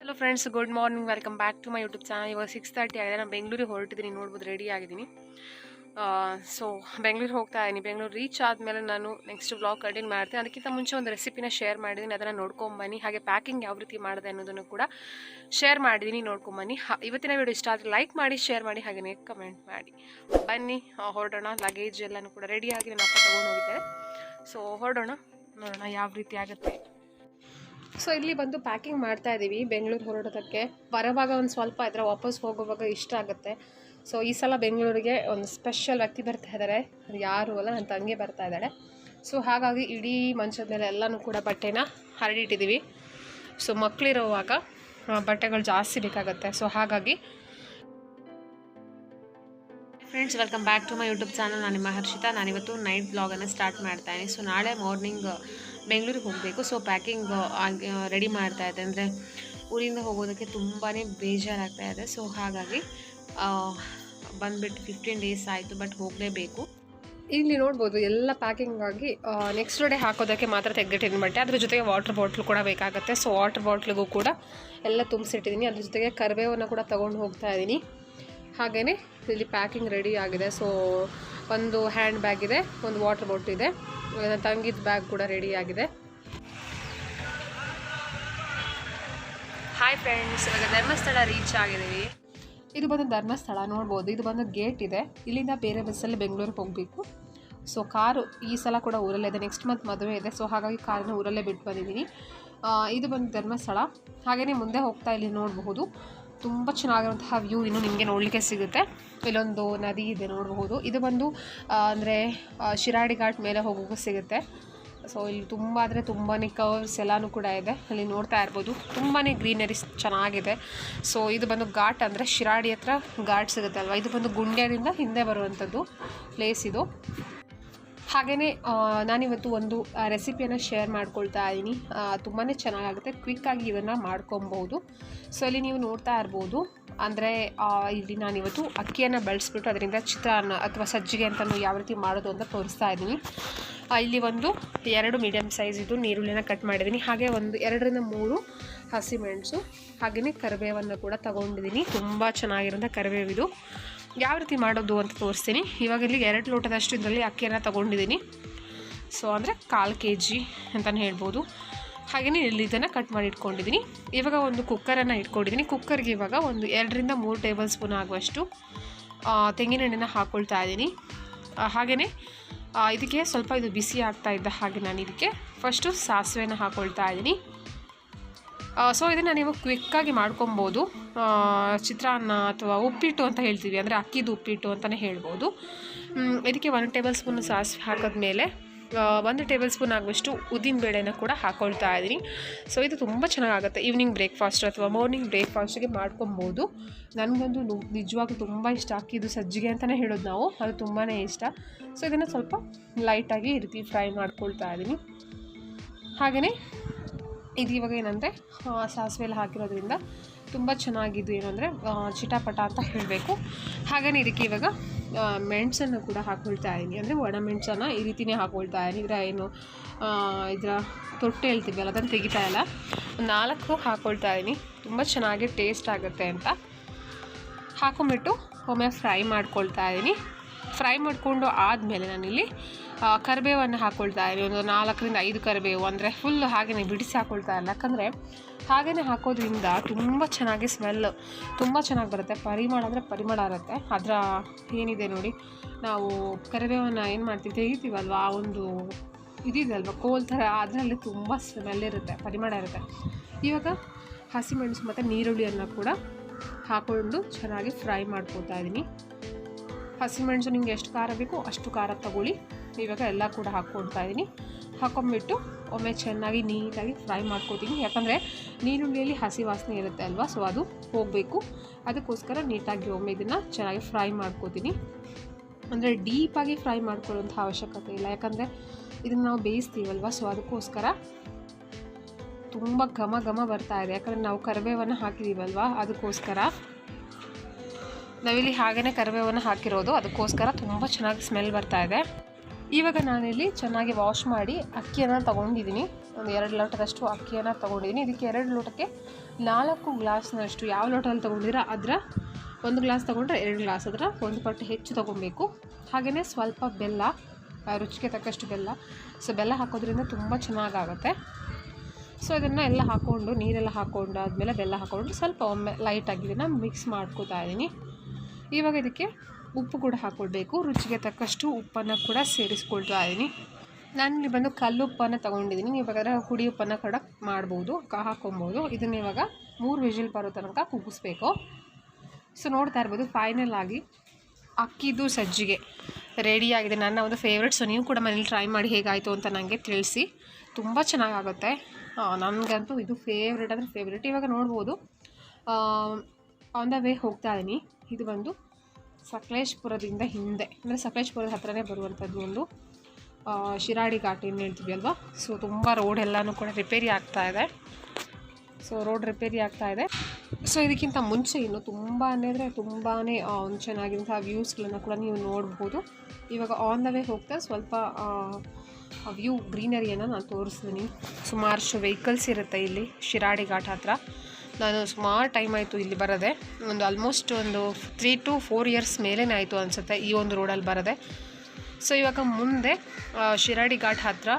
Hello friends, good morning. Welcome back to my YouTube channel. ಇವಾಗ 6:30 ಆಗಿದೆ. ನಾನು ಬೆಂಗಳೂರಿಗೆ ಹೊರಟಿದ್ದೀನಿ, ನೋಡ್ಬೋದು ರೆಡಿ ಆಗಿದ್ದೀನಿ. ಸೊ ಬೆಂಗಳೂರಿಗೆ ಹೋಗ್ತಾ ಇದ್ದೀನಿ. ಬೆಂಗಳೂರು ರೀಚ್ ಆದಮೇಲೆ ನಾನು ನೆಕ್ಸ್ಟ್ ವ್ಲಾಗ್ ಕಂಟಿನ್ಯೂ ಮಾಡ್ತೀನಿ. ಅದಕ್ಕಿಂತ ಮುಂಚೆ ಒಂದು ರೆಸಿಪಿನ ಶೇರ್ ಮಾಡಿದ್ದೀನಿ, ಅದನ್ನು ನೋಡ್ಕೊಂಬನ್ನಿ. ಹಾಗೆ ಪ್ಯಾಕಿಂಗ್ ಯಾವ ರೀತಿ ಮಾಡಿದೆ ಅನ್ನೋದನ್ನು ಕೂಡ ಶೇರ್ ಮಾಡಿದ್ದೀನಿ, ನೋಡ್ಕೊಂಬನ್ನಿ. ಇವತ್ತಿನ ವಿಡಿಯೋ ಇಷ್ಟ ಆದರೆ ಲೈಕ್ ಮಾಡಿ, ಶೇರ್ ಮಾಡಿ, ಹಾಗೆಯೇ ಕಮೆಂಟ್ ಮಾಡಿ. ಬನ್ನಿ ಹೊರಡೋಣ. ಲಗೇಜ್ ಎಲ್ಲನೂ ಕೂಡ ರೆಡಿಯಾಗಿ ನನ್ನ ಅಪ್ಪ ತೊಗೊಂಡು ಹೋಗಿದ್ದಾರೆ. ಸೊ ಹೊರಡೋಣ, ನೋಡೋಣ ಯಾವ ರೀತಿ ಆಗುತ್ತೆ. ಸೊ ಇಲ್ಲಿ ಬಂದು ಪ್ಯಾಕಿಂಗ್ ಮಾಡ್ತಾ ಇದ್ದೀವಿ ಬೆಂಗಳೂರು ಹೊರಡೋದಕ್ಕೆ. ಬರೋವಾಗ ಒಂದು ಸ್ವಲ್ಪ ಇದ್ರೆ ವಾಪಸ್ ಹೋಗುವಾಗ ಇಷ್ಟ ಆಗುತ್ತೆ. ಸೊ ಈ ಸಲ ಬೆಂಗಳೂರಿಗೆ ಒಂದು ಸ್ಪೆಷಲ್ ವ್ಯಕ್ತಿ ಬರ್ತಾ ಇದ್ದಾರೆ. ಅದು ಯಾರು ಅಲ್ಲ, ನನ್ನ ತಂಗಿ ಬರ್ತಾ ಇದ್ದಾಳೆ. ಸೊ ಹಾಗಾಗಿ ಇಡೀ ಮಂಚದ ಮೇಲೆ ಎಲ್ಲನೂ ಕೂಡ ಬಟ್ಟೆನ ಹರಡಿಟ್ಟಿದ್ದೀವಿ. ಸೊ ಮಕ್ಕಳಿರೋವಾಗ ಬಟ್ಟೆಗಳು ಜಾಸ್ತಿ ಬೇಕಾಗುತ್ತೆ. ಸೊ ಹಾಗಾಗಿ friends, welcome back to my YouTube channel. ನಾನು ನಿಮ್ಮ ಹರ್ಷಿತಾ. ನಾನಿವತ್ತು ನೈಟ್ ಬ್ಲಾಗನ್ನು ಸ್ಟಾರ್ಟ್ ಮಾಡ್ತಾಯಿದ್ದೀನಿ. ಸೊ ನಾಳೆ ಮಾರ್ನಿಂಗ್ ಬೆಂಗಳೂರಿಗೆ ಹೋಗಬೇಕು. ಸೊ ಪ್ಯಾಕಿಂಗ್ ರೆಡಿ ಮಾಡ್ತಾ ಇದೆ. ಅಂದರೆ ಊರಿಂದ ಹೋಗೋದಕ್ಕೆ ತುಂಬಾ ಬೇಜಾರಾಗ್ತಾ ಇದೆ. ಸೊ ಹಾಗಾಗಿ ಬಂದುಬಿಟ್ಟು 15 ಡೇಸ್ ಆಯಿತು, ಬಟ್ ಹೋಗಲೇಬೇಕು. ಇಲ್ಲಿ ನೋಡ್ಬೋದು ಎಲ್ಲ ಪ್ಯಾಕಿಂಗ್ ಆಗಿ ನೆಕ್ಸ್ಟ್ ಡೇ ಹಾಕೋದಕ್ಕೆ ಮಾತ್ರ ತೆಗೆದಿಟ್ಟಿದ್ದೀನಿ ಬಟ್ಟೆ. ಅದ್ರ ಜೊತೆಗೆ ವಾಟರ್ ಬಾಟ್ಲು ಕೂಡ ಬೇಕಾಗುತ್ತೆ. ಸೊ ವಾಟರ್ ಬಾಟ್ಲಿಗೂ ಕೂಡ ಎಲ್ಲ ತುಂಬಿಸಿಟ್ಟಿದ್ದೀನಿ. ಅದ್ರ ಜೊತೆಗೆ ಕರಿಬೇವನ್ನು ಕೂಡ ತೊಗೊಂಡು ಹೋಗ್ತಾ ಇದ್ದೀನಿ. ಹಾಗೆಯೇ ಇಲ್ಲಿ ಪ್ಯಾಕಿಂಗ್ ರೆಡಿ ಆಗಿದೆ. ಸೊ ಒಂದು ಹ್ಯಾಂಡ್ ಬ್ಯಾಗ್ ಇದೆ, ಒಂದು ವಾಟರ್ ಬಾಟ್ಲ್ ಇದೆ, ನನ್ನ ತಂಗಿದ ಬ್ಯಾಗ್ ಕೂಡ ರೆಡಿ ಆಗಿದೆ. ಹಾಯ್ ಫ್ರೆಂಡ್ಸ್, ಇವಾಗ ಧರ್ಮಸ್ಥಳ ರೀಚ್ ಆಗಿದ್ದೀವಿ. ಇದು ಬಂದು ಧರ್ಮಸ್ಥಳ, ನೋಡ್ಬೋದು. ಇದು ಬಂದು ಗೇಟ್ ಇದೆ. ಇಲ್ಲಿಂದ ಬೇರೆ ಬಸ್ಸಲ್ಲಿ ಬೆಂಗಳೂರಿಗೆ ಹೋಗಬೇಕು. ಸೊ ಕಾರು ಈ ಸಲ ಕೂಡ ಊರಲ್ಲೇ ಇದೆ. ನೆಕ್ಸ್ಟ್ ಮಂತ್ ಮದುವೆ ಇದೆ. ಸೊ ಹಾಗಾಗಿ ಕಾರನ್ನ ಊರಲ್ಲೇ ಬಿಟ್ಟು ಬಂದಿದ್ದೀನಿ. ಇದು ಬಂದು ಧರ್ಮಸ್ಥಳ. ಹಾಗೆಯೇ ಮುಂದೆ ಹೋಗ್ತಾ ಇಲ್ಲಿ ನೋಡಬಹುದು, ತುಂಬ ಚೆನ್ನಾಗಿರುವಂತಹ ವ್ಯೂ ಇನ್ನು ನಿಮಗೆ ನೋಡಲಿಕ್ಕೆ ಸಿಗುತ್ತೆ. ಇಲ್ಲೊಂದು ನದಿ ಇದೆ, ನೋಡಬಹುದು. ಇದು ಬಂದು ಅಂದರೆ ಶಿರಾಡಿ ಘಾಟ್ ಮೇಲೆ ಹೋಗೋಕ್ಕೂ ಸಿಗುತ್ತೆ. ಸೊ ಇಲ್ಲಿ ತುಂಬ ಅಂದರೆ ತುಂಬಾ ಕರ್ವ್ಸ್ ಎಲ್ಲನೂ ಕೂಡ ಇದೆ. ಅಲ್ಲಿ ನೋಡ್ತಾ ಇರ್ಬೋದು, ತುಂಬಾ ಗ್ರೀನರಿ ಚೆನ್ನಾಗಿದೆ. ಸೊ ಇದು ಬಂದು ಘಾಟ್, ಅಂದರೆ ಶಿರಾಡಿ ಹತ್ರ ಘಾಟ್ ಸಿಗುತ್ತೆ ಅಲ್ವಾ. ಇದು ಬಂದು ಗುಂಡ್ಯದಿಂದ ಹಿಂದೆ ಬರುವಂಥದ್ದು ಪ್ಲೇಸ್ ಇದು. ಹಾಗೆಯೇ ನಾನಿವತ್ತು ಒಂದು ರೆಸಿಪಿಯನ್ನು ಶೇರ್ ಮಾಡ್ಕೊಳ್ತಾ ಇದ್ದೀನಿ. ತುಂಬಾ ಚೆನ್ನಾಗಾಗುತ್ತೆ, ಕ್ವಿಕ್ಕಾಗಿ ಇದನ್ನು ಮಾಡ್ಕೊಬೋದು. ಸೊ ಇಲ್ಲಿ ನೀವು ನೋಡ್ತಾ ಇರ್ಬೋದು, ಅಂದರೆ ಇಲ್ಲಿ ನಾನಿವತ್ತು ಅಕ್ಕಿಯನ್ನು ಬಳಸ್ಬಿಟ್ಟು ಅದರಿಂದ ಚಿತ್ರಾನ್ನ ಅಥವಾ ಸಜ್ಜಿಗೆ ಅಂತಲೂ ಯಾವ ರೀತಿ ಮಾಡೋದು ಅಂತ ತೋರಿಸ್ತಾ ಇದ್ದೀನಿ. ಇಲ್ಲಿ ಒಂದು 2 ಮೀಡಿಯಮ್ ಸೈಜ್ ಇದು ನೀರುಳ್ಳಿನ ಕಟ್ ಮಾಡಿದ್ದೀನಿ. ಹಾಗೆ ಒಂದು 2 ರಿಂದ 3 ಹಸಿಮೆಣಸು, ಹಾಗೆಯೇ ಕರಿಬೇವನ್ನು ಕೂಡ ತೊಗೊಂಡಿದ್ದೀನಿ. ತುಂಬ ಚೆನ್ನಾಗಿರೋಂಥ ಕರಿಬೇವಿದು. ಯಾವ ರೀತಿ ಮಾಡೋದು ಅಂತ ತೋರಿಸ್ತೀನಿ. ಇವಾಗ ಇಲ್ಲಿ 2 ಲೋಟದಷ್ಟು ಇದರಲ್ಲಿ ಅಕ್ಕಿಯನ್ನು ತೊಗೊಂಡಿದ್ದೀನಿ. ಸೊ ಅಂದರೆ 1/4 kg ಅಂತಲೇ ಹೇಳ್ಬೋದು. ಹಾಗೆಯೇ ಇಲ್ಲಿ ಇದನ್ನು ಕಟ್ ಮಾಡಿ ಇಟ್ಕೊಂಡಿದ್ದೀನಿ. ಇವಾಗ ಒಂದು ಕುಕ್ಕರನ್ನು ಇಟ್ಕೊಂಡಿದ್ದೀನಿ. ಕುಕ್ಕರ್ಗೆ ಇವಾಗ ಒಂದು 2 ರಿಂದ 3 ಟೇಬಲ್ ಸ್ಪೂನ್ ಆಗುವಷ್ಟು ತೆಂಗಿನೆಣ್ಣೆನ ಹಾಕ್ಕೊಳ್ತಾ ಇದ್ದೀನಿ. ಹಾಗೆಯೇ ಇದಕ್ಕೆ ಸ್ವಲ್ಪ ಇದು ಬಿಸಿ ಆಗ್ತಾ ಇದ್ದ ಹಾಗೆ ನಾನು ಇದಕ್ಕೆ ಫಸ್ಟು ಸಾಸಿವೆನ ಹಾಕ್ಕೊಳ್ತಾ ಇದ್ದೀನಿ. ಸೊ ಇದನ್ನು ನೀವು ಕ್ವಿಕ್ಕಾಗಿ ಮಾಡ್ಕೊಬೋದು. ಚಿತ್ರಾನ್ನ ಅಥವಾ ಉಪ್ಪಿಟ್ಟು ಅಂತ ಹೇಳ್ತೀವಿ, ಅಂದರೆ ಅಕ್ಕಿದು ಉಪ್ಪಿಟ್ಟು ಅಂತಲೇ ಹೇಳ್ಬೋದು. ಇದಕ್ಕೆ 1 ಟೇಬಲ್ ಸ್ಪೂನ್ ಸಾಸಿವೆ ಹಾಕಿದ್ಮೇಲೆ 1 ಟೇಬಲ್ ಸ್ಪೂನ್ ಆಗುವಷ್ಟು ಉದ್ದಿನಬೇಳೆನ ಕೂಡ ಹಾಕ್ಕೊಳ್ತಾ ಇದ್ದೀನಿ. ಸೊ ಇದು ತುಂಬ ಚೆನ್ನಾಗಾಗುತ್ತೆ. ಈವ್ನಿಂಗ್ ಬ್ರೇಕ್ಫಾಸ್ಟ್ ಅಥವಾ ಮಾರ್ನಿಂಗ್ ಬ್ರೇಕ್ಫಾಸ್ಟಿಗೆ ಮಾಡ್ಕೊಬೋದು. ನನಗಂತೂ ನಿಜವಾಗ್ಲೂ ತುಂಬ ಇಷ್ಟ. ಅಕ್ಕಿದು ಸಜ್ಜಿಗೆ ಅಂತಲೇ ಹೇಳೋದು ನಾವು, ಅದು ತುಂಬಾ ಇಷ್ಟ. ಸೊ ಇದನ್ನು ಸ್ವಲ್ಪ ಲೈಟಾಗಿ ಈ ರೀತಿ ಫ್ರೈ ಮಾಡ್ಕೊಳ್ತಾ ಇದ್ದೀನಿ. ಹಾಗೆಯೇ ಇದು ಇವಾಗ ಏನಂದರೆ ಸಾಸಿವೆ ಎಲ್ಲ ಹಾಕಿರೋದ್ರಿಂದ ತುಂಬ ಚೆನ್ನಾಗಿದ್ದು ಏನಂದರೆ ಚಿಟಾಪಟ ಅಂತ ಹೇಳಬೇಕು. ಹಾಗೆಯೇ ಇದಕ್ಕೆ ಇವಾಗ ಮೆಣಸನ್ನು ಕೂಡ ಹಾಕ್ಕೊಳ್ತಾ ಇದ್ದೀನಿ. ಅಂದರೆ ಒಣ ಮೆಣಸನ್ನು ಈ ರೀತಿಯೇ ಹಾಕ್ಕೊಳ್ತಾ ಇದ್ದೀನಿ. ಇದರ ತೊಟ್ಟೆ ಹೇಳ್ತೀವಲ್ಲ, ಅದನ್ನು ತೆಗಿತಾ ಇಲ್ಲ. 4 ಹಾಕ್ಕೊಳ್ತಾ ಇದ್ದೀನಿ. ತುಂಬ ಚೆನ್ನಾಗಿ ಟೇಸ್ಟ್ ಆಗುತ್ತೆ ಅಂತ ಹಾಕೊಂಬಿಟ್ಟು ಒಮ್ಮೆ ಫ್ರೈ ಮಾಡ್ಕೊಳ್ತಾ ಇದ್ದೀನಿ. ಫ್ರೈ ಮಾಡಿಕೊಂಡು ಆದಮೇಲೆ ನಾನಿಲ್ಲಿ ಕರಿಬೇವನ್ನು ಹಾಕ್ಕೊಳ್ತಾ ಇದ್ದೀನಿ. ಒಂದು 4 ರಿಂದ 5 ಕರಿಬೇವು, ಅಂದರೆ ಫುಲ್ ಹಾಗೆಯೇ ಬಿಡಿಸಿ ಹಾಕ್ಕೊಳ್ತಾ ಇಲ್ಲ. ಯಾಕಂದರೆ ಹಾಗೆಯೇ ಹಾಕೋದ್ರಿಂದ ತುಂಬ ಚೆನ್ನಾಗಿ ಸ್ಮೆಲ್ ತುಂಬ ಚೆನ್ನಾಗಿ ಬರುತ್ತೆ. ಪರಿಮಳ ಅಂದರೆ ಪರಿಮಳ ಇರುತ್ತೆ. ಅದರ ಏನಿದೆ ನೋಡಿ, ನಾವು ಕರಿಬೇವನ್ನು ಏನು ಮಾಡ್ತೀವಿ, ತೆಗಿತೀವಲ್ವ, ಆ ಒಂದು ಇದಿದೆ ಅಲ್ವ, ಕೋಲ್ ಥರ, ಅದರಲ್ಲಿ ತುಂಬ ಸ್ಮೆಲ್ ಇರುತ್ತೆ, ಪರಿಮಳ ಇರುತ್ತೆ. ಇವಾಗ ಹಸಿಮೆಣಸು ಮತ್ತು ನೀರುಳ್ಳಿಯನ್ನು ಕೂಡ ಹಾಕ್ಕೊಂಡು ಚೆನ್ನಾಗಿ ಫ್ರೈ ಮಾಡ್ಕೊಳ್ತಾ ಇದ್ದೀನಿ. ಹಸಿಮೆಣಸು ನಿಮಗೆ ಎಷ್ಟು ಖಾರ ಬೇಕೋ ಅಷ್ಟು ಖಾರ ತಗೊಳ್ಳಿ. ಇವಾಗ ಎಲ್ಲ ಕೂಡ ಹಾಕ್ಕೊಳ್ತಾ ಇದ್ದೀನಿ. ಹಾಕೊಂಡ್ಬಿಟ್ಟು ಒಮ್ಮೆ ಚೆನ್ನಾಗಿ ನೀಟಾಗಿ ಫ್ರೈ ಮಾಡ್ಕೊತೀನಿ. ಯಾಕಂದರೆ ನೀರುಳ್ಳಿಯಲ್ಲಿ ಹಸಿ ವಾಸನೆ ಇರುತ್ತೆ ಅಲ್ವಾ, ಸೊ ಅದು ಹೋಗಬೇಕು. ಅದಕ್ಕೋಸ್ಕರ ನೀಟಾಗಿ ಒಮ್ಮೆ ಇದನ್ನು ಚೆನ್ನಾಗಿ ಫ್ರೈ ಮಾಡ್ಕೊತೀನಿ. ಅಂದರೆ ಡೀಪಾಗಿ ಫ್ರೈ ಮಾಡ್ಕೊಳ್ಳೋಂಥ ಅವಶ್ಯಕತೆ ಇಲ್ಲ, ಯಾಕಂದರೆ ಇದನ್ನು ನಾವು ಬೇಯಿಸ್ತೀವಲ್ವ. ಸೊ ಅದಕ್ಕೋಸ್ಕರ ತುಂಬ ಘಮ ಘಮ ಬರ್ತಾ ಇದೆ. ಯಾಕಂದರೆ ನಾವು ಕರಿಬೇವನ್ನು ಹಾಕಿದ್ದೀವಲ್ವ, ಅದಕ್ಕೋಸ್ಕರ ನಾವಿಲ್ಲಿ ಹಾಗೆಯೇ ಕರಿಬೇವನ್ನು ಹಾಕಿರೋದು, ಅದಕ್ಕೋಸ್ಕರ ತುಂಬ ಚೆನ್ನಾಗಿ ಸ್ಮೆಲ್ ಬರ್ತಾ ಇದೆ. ಇವಾಗ ನಾನಿಲ್ಲಿ ಚೆನ್ನಾಗಿ ವಾಶ್ ಮಾಡಿ ಅಕ್ಕಿಯನ್ನು ತೊಗೊಂಡಿದ್ದೀನಿ. ಒಂದು 2 ಲೋಟದಷ್ಟು ಅಕ್ಕಿಯನ್ನು ತೊಗೊಂಡಿದ್ದೀನಿ. ಇದಕ್ಕೆ 2 ಲೋಟಕ್ಕೆ 4 ಗ್ಲಾಸ್ನಷ್ಟು, ಯಾವ ಲೋಟದಲ್ಲಿ ತೊಗೊಂಡಿರೋ ಅದರ 1 ಗ್ಲಾಸ್ ತೊಗೊಂಡ್ರೆ 2 ಗ್ಲಾಸ್, ಅದರ 1 ಪಟ್ಟು ಹೆಚ್ಚು ತೊಗೊಬೇಕು. ಹಾಗೆಯೇ ಸ್ವಲ್ಪ ಬೆಲ್ಲ, ರುಚಿಗೆ ತಕ್ಕಷ್ಟು ಬೆಲ್ಲ. ಸೊ ಬೆಲ್ಲ ಹಾಕೋದ್ರಿಂದ ತುಂಬ ಚೆನ್ನಾಗಾಗುತ್ತೆ. ಸೊ ಇದನ್ನು ಎಲ್ಲ ಹಾಕ್ಕೊಂಡು, ನೀರೆಲ್ಲ ಹಾಕ್ಕೊಂಡು ಆದಮೇಲೆ ಬೆಲ್ಲ ಹಾಕ್ಕೊಂಡು ಸ್ವಲ್ಪ ಒಮ್ಮೆ ಲೈಟಾಗಿ ಇದನ್ನು ಮಿಕ್ಸ್ ಮಾಡ್ಕೋತಾ ಇದ್ದೀನಿ. ಇವಾಗ ಇದಕ್ಕೆ ಉಪ್ಪು ಕೂಡ ಹಾಕ್ಕೊಳ್ಬೇಕು. ರುಚಿಗೆ ತಕ್ಕಷ್ಟು ಉಪ್ಪನ್ನು ಕೂಡ ಸೇರಿಸ್ಕೊಳ್ತಾ ಇದ್ದೀನಿ. ನಾನಿಲ್ಲಿ ಬಂದು ಕಲ್ಲುಪ್ಪನ್ನು ತೊಗೊಂಡಿದ್ದೀನಿ. ನೀವು ಬೇಕಾದ್ರೆ ಹುಡಿ ಉಪ್ಪನ್ನು ಕೂಡ ಮಾಡ್ಬೋದು, ಹಾಕ್ಕೊಬೋದು. ಇದನ್ನು ಇವಾಗ 3 ವಿಜಿಲ್ ಬರೋ ತನಕ ಕುಗ್ಗಿಸ್ಬೇಕು. ಸೊ ನೋಡ್ತಾ ಇರ್ಬೋದು, ಫೈನಲ್ ಆಗಿ ಅಕ್ಕಿದು ಸಜ್ಜಿಗೆ ರೆಡಿಯಾಗಿದೆ. ನನ್ನ ಒಂದು ಫೇವ್ರೆಟ್. ಸೊ ನೀವು ಕೂಡ ಮನೇಲಿ ಟ್ರೈ ಮಾಡಿ ಹೇಗಾಯಿತು ಅಂತ ನನಗೆ ತಿಳಿಸಿ. ತುಂಬ ಚೆನ್ನಾಗಾಗುತ್ತೆ. ನನಗಂತೂ ಇದು ಫೇವ್ರೆಟ್ ಅಂದರೆ ಫೇವ್ರೆಟ್. ಇವಾಗ ನೋಡ್ಬೋದು ಆನ್ ದ ವೇ ಹೋಗ್ತಾ ಇದ್ದೀನಿ. ಇದು ಬಂದು ಸಕಲೇಶ್ಪುರದಿಂದ ಹಿಂದೆ, ಅಂದರೆ ಸಕಲೇಶ್ಪುರದ ಹತ್ರನೇ ಬರುವಂಥದ್ದು ಒಂದು ಶಿರಾಡಿ ಘಾಟ್ ಏನು ಹೇಳ್ತೀವಿ ಅಲ್ವಾ. ಸೊ ತುಂಬ ರೋಡ್ ಎಲ್ಲನೂ ಕೂಡ ರಿಪೇರಿ ಆಗ್ತಾಯಿದೆ. ಸೊ ರೋಡ್ ರಿಪೇರಿ ಆಗ್ತಾಯಿದೆ. ಸೊ ಇದಕ್ಕಿಂತ ಮುಂಚೆ ಇನ್ನು ತುಂಬಾ ಅಂದರೆ ತುಂಬಾ ಒಂದು ಚೆನ್ನಾಗಿರುವಂಥ ವ್ಯೂಸ್ಗಳನ್ನು ಕೂಡ ನೀವು ನೋಡ್ಬೋದು. ಇವಾಗ ಆನ್ ದ ವೇ ಹೋಗ್ತಾ ಸ್ವಲ್ಪ ವ್ಯೂ ಗ್ರೀನರಿಯನ್ನು ನಾನು ತೋರಿಸ್ತೀನಿ. ಸುಮಾರಷ್ಟು ವೆಹಿಕಲ್ಸ್ ಇರುತ್ತೆ ಇಲ್ಲಿ ಶಿರಾಡಿ ಘಾಟ್ ಹತ್ರ. ನಾನು ಸುಮಾರು ಟೈಮ್ ಆಯಿತು ಇಲ್ಲಿ ಬರೋದೆ. ಒಂದು ಆಲ್ಮೋಸ್ಟ್ ಒಂದು 3 to 4 years ಮೇಲೇ ಆಯಿತು ಅನಿಸುತ್ತೆ ಈ ಒಂದು ರೋಡಲ್ಲಿ ಬರೋದೆ. ಸೊ ಇವಾಗ ಮುಂದೆ ಶಿರಾಡಿ ಘಾಟ್ ಹತ್ರ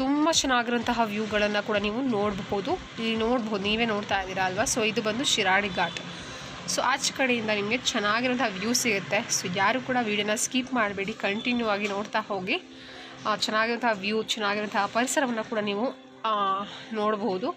ತುಂಬ ಚೆನ್ನಾಗಿರುವಂತಹ ವ್ಯೂಗಳನ್ನು ಕೂಡ ನೀವು ನೋಡಬಹುದು. ಇಲ್ಲಿ ನೋಡ್ಬೋದು, ನೀವೇ ನೋಡ್ತಾ ಇದ್ದೀರಾ ಅಲ್ವಾ. ಸೊ ಇದು ಬಂದು ಶಿರಾಡಿ ಘಾಟ್. ಸೊ ಆಚೆ ಕಡೆಯಿಂದ ನಿಮಗೆ ಚೆನ್ನಾಗಿರೋಂಥ ವ್ಯೂ ಸಿಗುತ್ತೆ. ಸೊ ಯಾರು ಕೂಡ ವೀಡಿಯೋನ ಸ್ಕಿಪ್ ಮಾಡಬೇಡಿ, ಕಂಟಿನ್ಯೂ ಆಗಿ ನೋಡ್ತಾ ಹೋಗಿ. ಚೆನ್ನಾಗಿರೋಂಥ ವ್ಯೂ, ಚೆನ್ನಾಗಿರೋಂಥ ಪರಿಸರವನ್ನು ಕೂಡ ನೀವು ನೋಡಬಹುದು.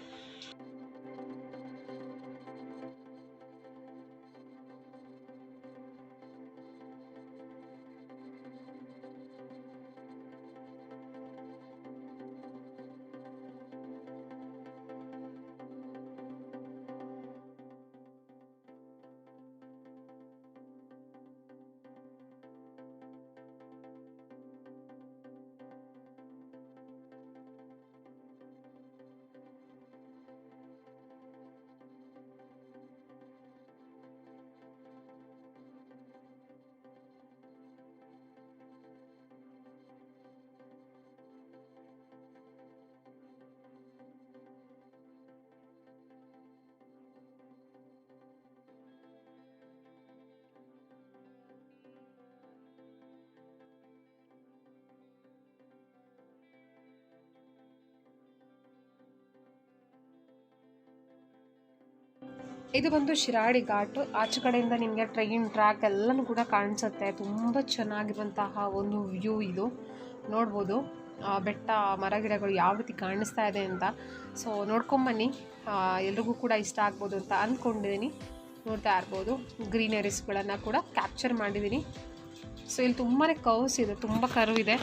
ಇದು ಬಂದು ಶಿರಾಡಿ ಘಾಟ್. ಆಚೆ ಕಡೆಯಿಂದ ನಿಮಗೆ ಟ್ರೈನ್ ಟ್ರ್ಯಾಕ್ ಎಲ್ಲನೂ ಕೂಡ ಕಾಣಿಸುತ್ತೆ. ತುಂಬ ಚೆನ್ನಾಗಿರುವಂತಹ ಒಂದು ವ್ಯೂ ಇದು. ನೋಡ್ಬೋದು ಬೆಟ್ಟ, ಮರಗಿಡಗಳು ಯಾವ ರೀತಿ ಕಾಣಿಸ್ತಾ ಇದೆ ಅಂತ. ಸೊ ನೋಡ್ಕೊಂಬನ್ನಿ, ಎಲ್ರಿಗೂ ಕೂಡ ಇಷ್ಟ ಆಗ್ಬೋದು ಅಂತ ಅಂದ್ಕೊಂಡಿದ್ದೀನಿ. ನೋಡ್ತಾ ಇರ್ಬೋದು, ಗ್ರೀನರೀಸ್ಗಳನ್ನು ಕೂಡ ಕ್ಯಾಪ್ಚರ್ ಮಾಡಿದ್ದೀನಿ. ಸೊ ಇಲ್ಲಿ ತುಂಬಾ ಕರ್ವ್ಸ್ ಇದೆ, ತುಂಬ ಕರ್ವ್ ಇದೆ.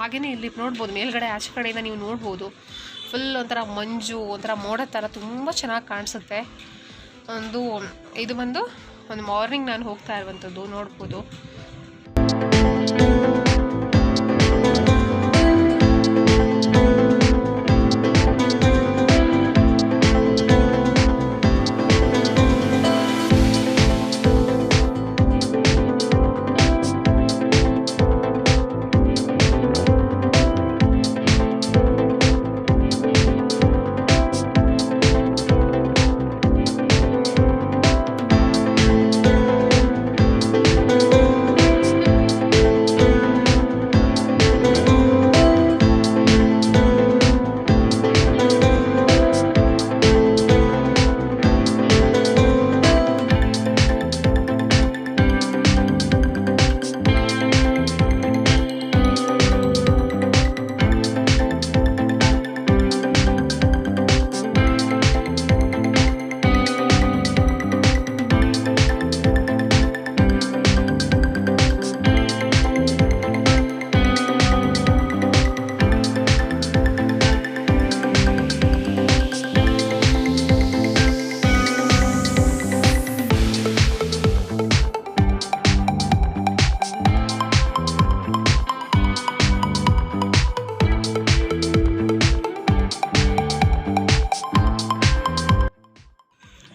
ಹಾಗೆಯೇ ಇಲ್ಲಿ ನೋಡ್ಬೋದು ಮೇಲ್ಗಡೆ ಆಚೆ ಕಡೆಯಿಂದ ನೀವು ನೋಡ್ಬೋದು ಫುಲ್ ಒಂಥರ ಮಂಜು, ಒಂಥರ ಮೋಡ ಥರ ತುಂಬ ಚೆನ್ನಾಗಿ ಕಾಣಿಸುತ್ತೆ. ಇದು ಬಂದು ಒಂದು ಮಾರ್ನಿಂಗ್ ನಾನು ಹೋಗ್ತಾ ಇರುವಂಥದ್ದು ನೋಡ್ಬೋದು.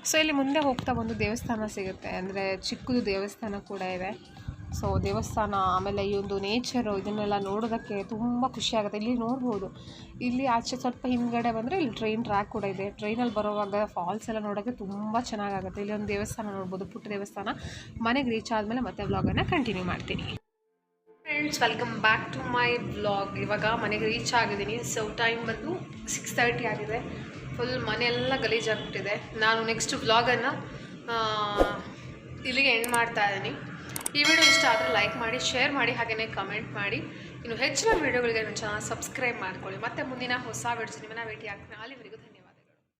ಸೊ ಇಲ್ಲಿ ಮುಂದೆ ಹೋಗ್ತಾ ಒಂದು ದೇವಸ್ಥಾನ ಸಿಗುತ್ತೆ, ಅಂದರೆ ಚಿಕ್ಕದು ದೇವಸ್ಥಾನ ಕೂಡ ಇದೆ. ಸೊ ದೇವಸ್ಥಾನ ಆಮೇಲೆ ಈ ಒಂದು ನೇಚರು ಇದನ್ನೆಲ್ಲ ನೋಡೋದಕ್ಕೆ ತುಂಬ ಖುಷಿಯಾಗುತ್ತೆ. ಇಲ್ಲಿ ನೋಡ್ಬೋದು, ಇಲ್ಲಿ ಆಚೆ ಸ್ವಲ್ಪ ಹಿಂದ್ಗಡೆ ಬಂದರೆ ಇಲ್ಲಿ ಟ್ರೈನ್ ಟ್ರ್ಯಾಕ್ ಕೂಡ ಇದೆ. ಟ್ರೈನಲ್ಲಿ ಬರೋವಾಗ ಫಾಲ್ಸ್ ಎಲ್ಲ ನೋಡೋಕ್ಕೆ ತುಂಬ ಚೆನ್ನಾಗಾಗುತ್ತೆ. ಇಲ್ಲಿ ಒಂದು ದೇವಸ್ಥಾನ ನೋಡ್ಬೋದು, ಪುಟ್ಟ ದೇವಸ್ಥಾನ. ಮನೆಗೆ ರೀಚ್ ಆದಮೇಲೆ ಮತ್ತೆ ವ್ಲಾಗನ್ನು ಕಂಟಿನ್ಯೂ ಮಾಡ್ತೀನಿ. Friends, welcome back to my vlog. ಇವಾಗ ಮನೆಗೆ ರೀಚ್ ಆಗಿದ್ದೀನಿ. ಸೊ ಟೈಮ್ ಬಂದು 6:30 ಆಗಿದೆ. ಫುಲ್ ಮನೆಯೆಲ್ಲ ಗಲೀಜಾಗ್ಬಿಟ್ಟಿದೆ. ನಾನು ನೆಕ್ಸ್ಟ್ ವ್ಲಾಗನ್ನು ಇಲ್ಲಿಗೆ ಎಂಡ್ ಮಾಡ್ತಾ ಇದ್ದೀನಿ. ಈ ವಿಡಿಯೋ ಇಷ್ಟ ಆದರೆ ಲೈಕ್ ಮಾಡಿ, ಶೇರ್ ಮಾಡಿ, ಹಾಗೆಯೇ ಕಮೆಂಟ್ ಮಾಡಿ. ಇನ್ನು ಹೆಚ್ಚಿನ ವೀಡಿಯೋಗಳಿಗೆ ನನ್ನ ಚಾನಲ್ ಸಬ್ಸ್ಕ್ರೈಬ್ ಮಾಡ್ಕೊಳ್ಳಿ. ಮತ್ತೆ ಮುಂದಿನ ಹೊಸ ವಿಡಿಯೋಸ್ ನಿಮ್ಮನ್ನ ಭೇಟಿ ಆಗ್ತೀನಿ. ಅಲ್ಲಿವರೆಗೂ